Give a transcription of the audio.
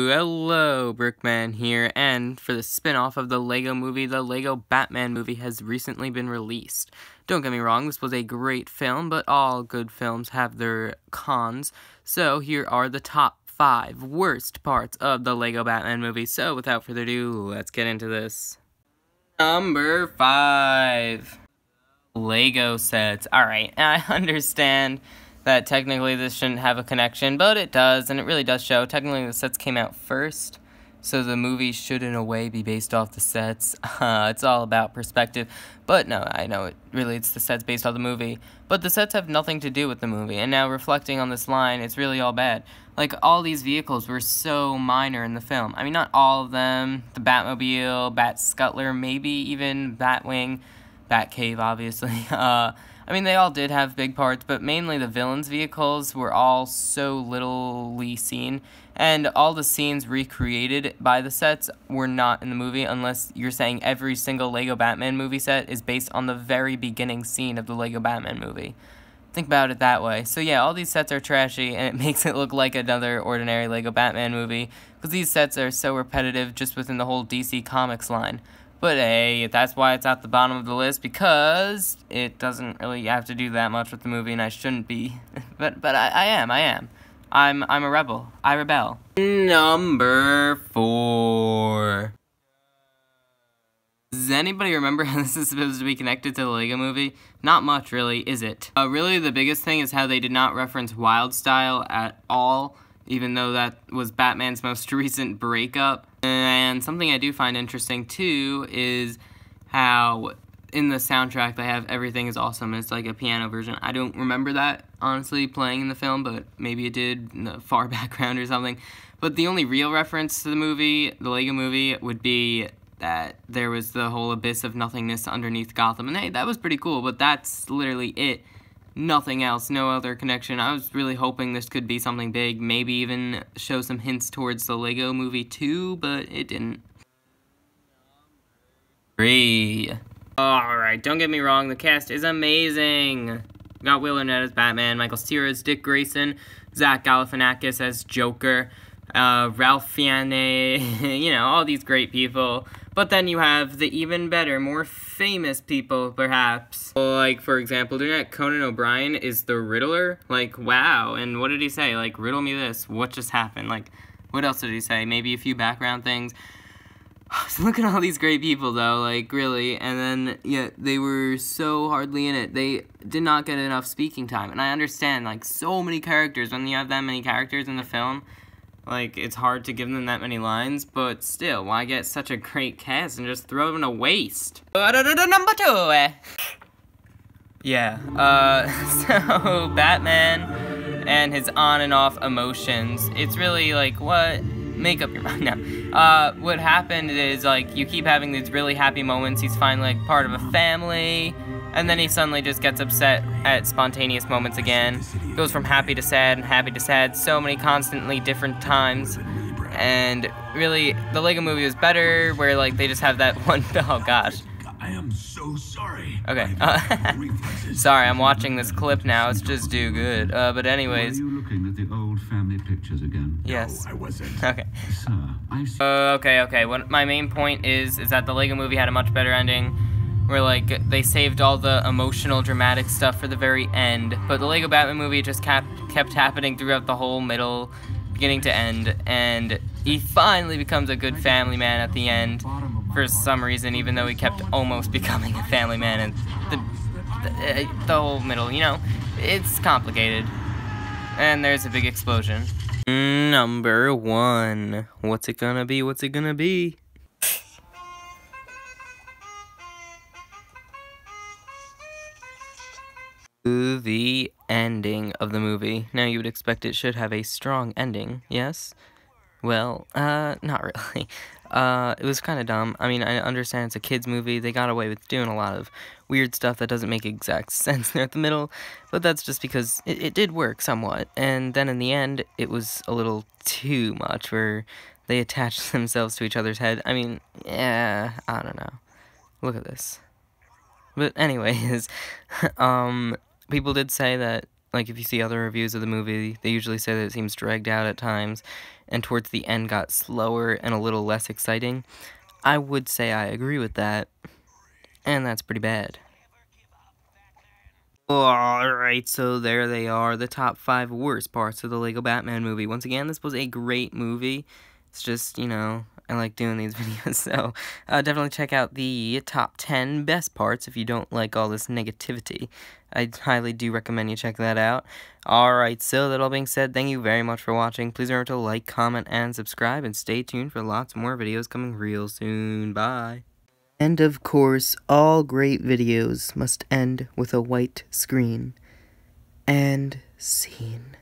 Hello, Brickman here, and for the spin-off of the LEGO movie, the LEGO Batman movie has recently been released. Don't get me wrong, this was a great film, but all good films have their cons, so here are the top 5 worst parts of the LEGO Batman movie. So without further ado, let's get into this. Number 5. LEGO sets. Alright, I understand that technically this shouldn't have a connection, but it does, and it really does show. Technically the sets came out first, so the movie should in a way be based off the sets. It's all about perspective, but no, I know it's the sets based off the movie, but the sets have nothing to do with the movie, and now reflecting on this line, it's really all bad. Like, all these vehicles were so minor in the film. I mean, not all of them. The Batmobile, Bat-Scuttler, maybe even Batwing, Batcave, obviously. I mean, they all did have big parts, but mainly the villains' vehicles were all so littly seen, and all the scenes recreated by the sets were not in the movie, unless you're saying every single LEGO Batman movie set is based on the very beginning scene of the LEGO Batman movie. Think about it that way. So yeah, all these sets are trashy, and it makes it look like another ordinary LEGO Batman movie, because these sets are so repetitive just within the whole DC Comics line. But hey, that's why it's at the bottom of the list, because it doesn't really have to do that much with the movie, and I shouldn't be. but I am. I'm a rebel. I rebel. Number 4. Does anybody remember how this is supposed to be connected to the LEGO movie? Not much, really, is it? Really, the biggest thing is how they did not reference Wildstyle at all, even though that was Batman's most recent breakup. And something I do find interesting, too, is how in the soundtrack they have Everything is Awesome. It's like a piano version. I don't remember that, honestly, playing in the film, but maybe it did in the far background or something. But the only real reference to the movie, the LEGO movie, would be that there was the whole abyss of nothingness underneath Gotham. And hey, that was pretty cool, but that's literally it. Nothing else, no other connection. I was really hoping this could be something big, maybe even show some hints towards the LEGO movie 2, but it didn't. 3. Alright, don't get me wrong, the cast is amazing. We got Will Arnett as Batman, Michael Cera as Dick Grayson, Zach Galifianakis as Joker, Ralph Fiennes, you know, all these great people. But then you have the even better, more famous people, perhaps. Like, for example, do you know that Conan O'Brien is the Riddler? Like, wow. And what did he say? Like, riddle me this. What just happened? Like, what else did he say? Maybe a few background things. So look at all these great people, though, like, really. And then, yeah, they were so hardly in it. They did not get enough speaking time. And I understand, like, so many characters, when you have that many characters in the film, like, it's hard to give them that many lines, but still, why get such a great cast and just throw them to waste? Number 2! Yeah, so, Batman and his on and off emotions, it's really, like, what? Make up your mind now. What happened is, like, you keep having these really happy moments, he's finally, like, part of a family, and then he suddenly just gets upset at spontaneous moments again. Goes from happy to sad and happy to sad, so many constantly different times. And really, the LEGO movie was better, where like they just have that one. Oh gosh. I am so sorry. Okay. Sorry, I'm watching this clip now. It's just too good. But anyways. Are you looking at the old family pictures again? Yes. No, I wasn't. Okay. Sir, Okay. What my main point is that the LEGO movie had a much better ending. Where, like, they saved all the emotional, dramatic stuff for the very end. But the LEGO Batman movie just kept happening throughout the whole middle, beginning to end. And he finally becomes a good family man at the end, for some reason, even though he kept almost becoming a family man. And the whole middle, you know, it's complicated. And there's a big explosion. Number 1. What's it gonna be? What's it gonna be? The ending of the movie. Now, you would expect it should have a strong ending, yes? Well, not really. It was kind of dumb. I mean, I understand it's a kid's movie. They got away with doing a lot of weird stuff that doesn't make exact sense there at the middle, but that's just because it did work somewhat. And then in the end, it was a little too much, where they attached themselves to each other's head. I mean, yeah, I don't know. Look at this. But anyways, people did say that Like, if you see other reviews of the movie, they usually say that it seems dragged out at times, and towards the end got slower and a little less exciting. I would say I agree with that, and that's pretty bad. Alright, so there they are, the top 5 worst parts of the Lego Batman movie. Once again, this was a great movie. It's just, I like doing these videos, so definitely check out the top 10 best parts if you don't like all this negativity. I highly do recommend you check that out. Alright, so that all being said, thank you very much for watching. Please remember to like, comment, and subscribe, and stay tuned for lots more videos coming real soon. Bye. And of course, all great videos must end with a white screen. And scene.